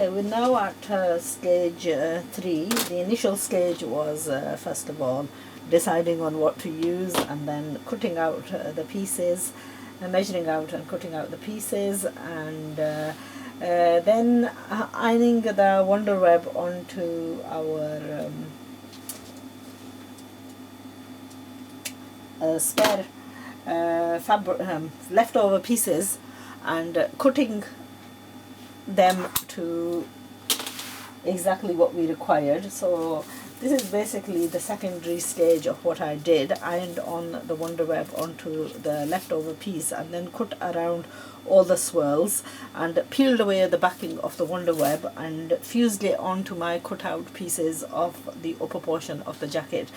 Okay, we're now at stage 3. The initial stage was first of all deciding on what to use, and then cutting out the pieces, measuring out and cutting out the pieces, and then ironing the Wonder Web onto our spare fabric, leftover pieces, and cutting them to exactly what we required. So this is basically the secondary stage of what I did. Ironed on the Wonder Web onto the leftover piece, and then cut around all the swirls, and peeled away the backing of the Wonder Web and fused it onto my cut out pieces of the upper portion of the jacket.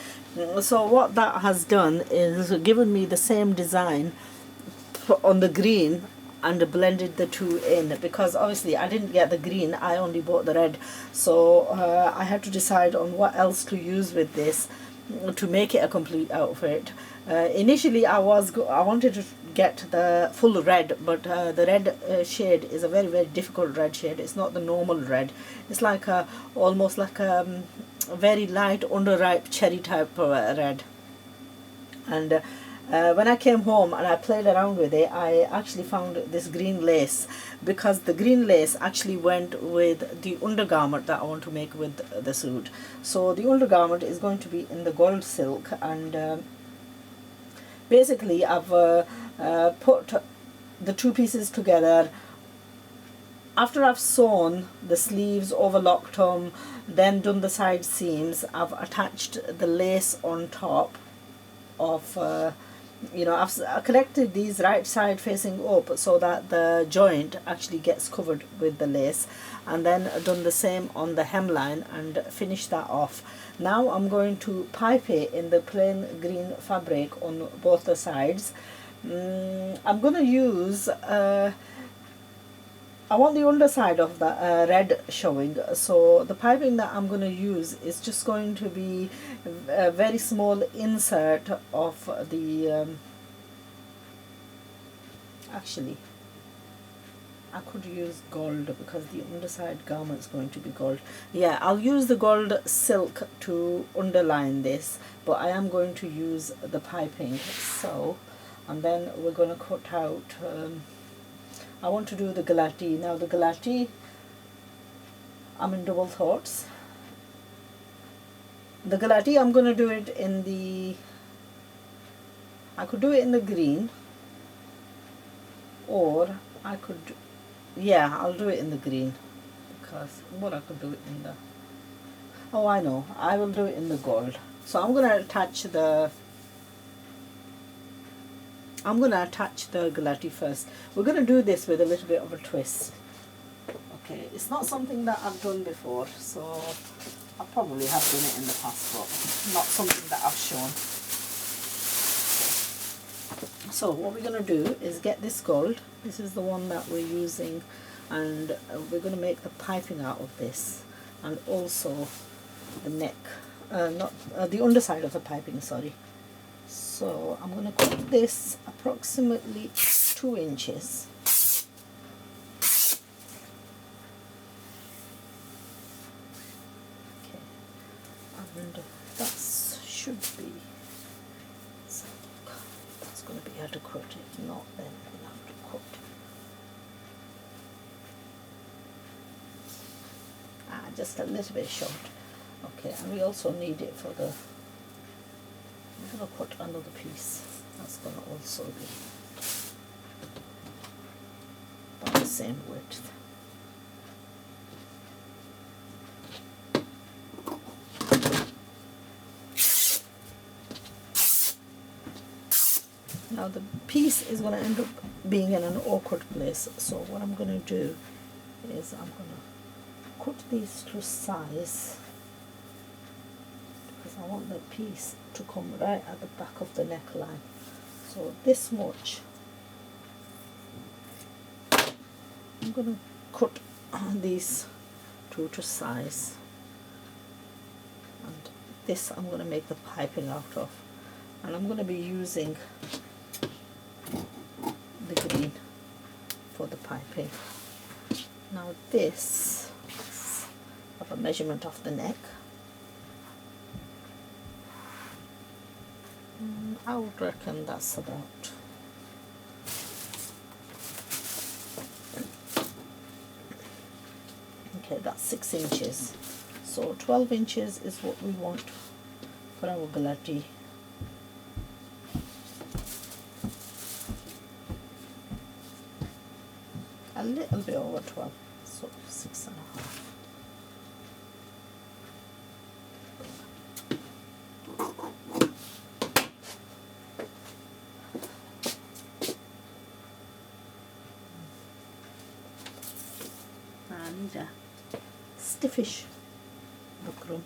So what that has done is given me the same design on the green, and blended the two in, because obviously I didn't get the green, I only bought the red. So I had to decide on what else to use with this to make it a complete outfit. Initially I wanted to get the full red, but the red shade is a very, very difficult red shade. It's not the normal red. It's like almost like a very light underripe cherry type red. And when I came home and I played around with it, I actually found this green lace, because the green lace actually went with the undergarment that I want to make with the suit. So the undergarment is going to be in the gold silk, and basically I've put the two pieces together. After I've sewn the sleeves, overlocked them, then done the side seams, I've attached the lace on top of I've connected these right side facing up so that the joint actually gets covered with the lace, and then done the same on the hemline and finished that off. Now I'm going to pipe it in the plain green fabric on both the sides. I'm going to use I want the underside of the red showing, so the piping that I'm going to use is just going to be a very small insert of the actually I could use gold, because the underside garment is going to be gold. Yeah, I'll use the gold silk to underline this, but I am going to use the piping. So, and then we're going to cut out I want to do the galati. Now the galati, I'm in double thoughts. The galati, I'm going to do it in the, I could do it in the green, or I could, yeah, I'll do it in the green, because, well, I could do it in the, oh, I know, I will do it in the gold. So I'm going to attach the galati first. We're going to do this with a little bit of a twist. Okay, it's not something that I've done before, so I probably have done it in the past, but not something that I've shown. Okay. So what we're going to do is get this gold. This is the one that we're using, and we're going to make the piping out of this, and also the neck, the underside of the piping, sorry. So I'm going to cut this approximately 2 inches. Okay, and that should be, that's going to be adequate. If not, then we'll have to cut. Just a little bit short. Okay, and we also need it for the, I'm going to cut another piece. That's going to also be about the same width. Now the piece is going to end up being in an awkward place, so what I'm going to do is I'm going to cut these to size, because I want the piece to come right at the back of the neckline. So this much. I'm going to cut these two to size, and this I'm going to make the piping out of, and I'm going to be using the green for the piping. Now this have a measurement of the neck. I would reckon that's about, okay, that's 6 inches. So 12 inches is what we want for our galati. A little bit over 12, so 6.5. I need a stiffish buckram.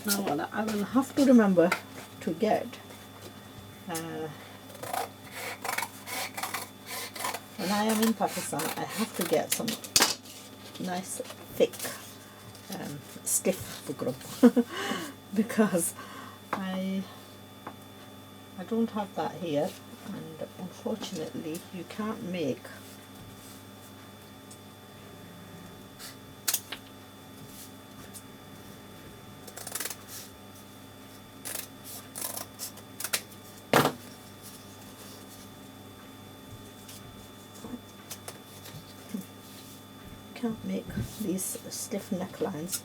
Now I will have to remember to get when I am in Pakistan, I have to get some nice thick stiff buckram because I don't have that here, and unfortunately you can't make these stiff necklines.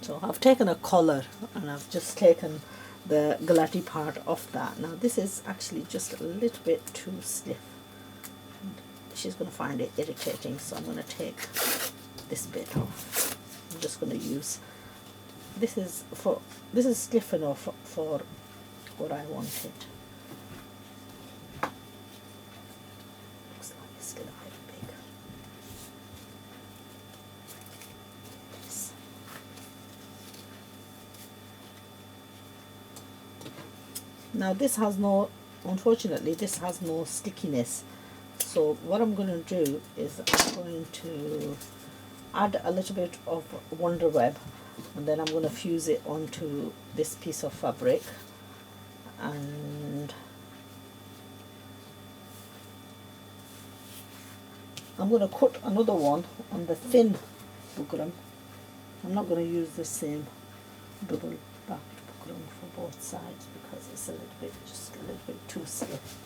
So I've taken a collar and I've just taken the galati part off that. Now this is actually just a little bit too stiff. She's going to find it irritating, so I'm going to take this bit off. I'm just going to use this is stiff enough for what I wanted. Looks like it's still a bit big. Yes. Now this has no, unfortunately this has no stickiness. So what I'm going to do is I'm going to add a little bit of Wonder Web, and then I'm going to fuse it onto this piece of fabric, and I'm going to cut another one on the thin buckram. I'm not going to use the same double backed buckram for both sides because it's just a little bit too stiff.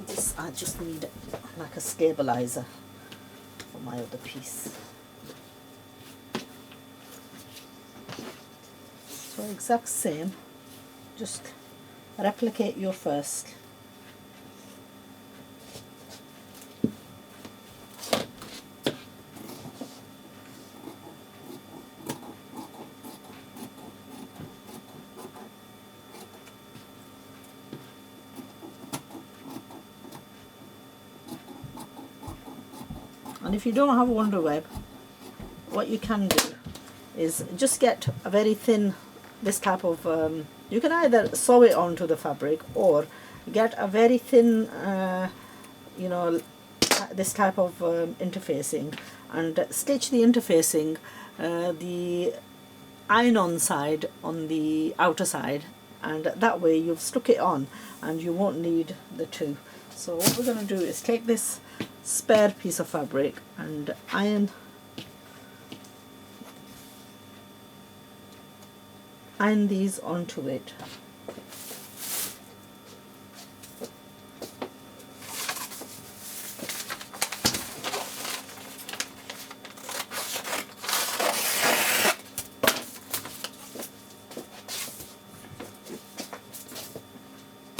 This I just need like a stabilizer for my other piece. So exact same, just replicate your first. And if you don't have Wonder Web, what you can do is just get a very thin, this type of, you can either sew it onto the fabric or get a very thin, you know, this type of interfacing, and stitch the interfacing, the iron-on side on the outer side, and that way you've stuck it on and you won't need the two. So what we're going to do is take this spare piece of fabric and iron these onto it.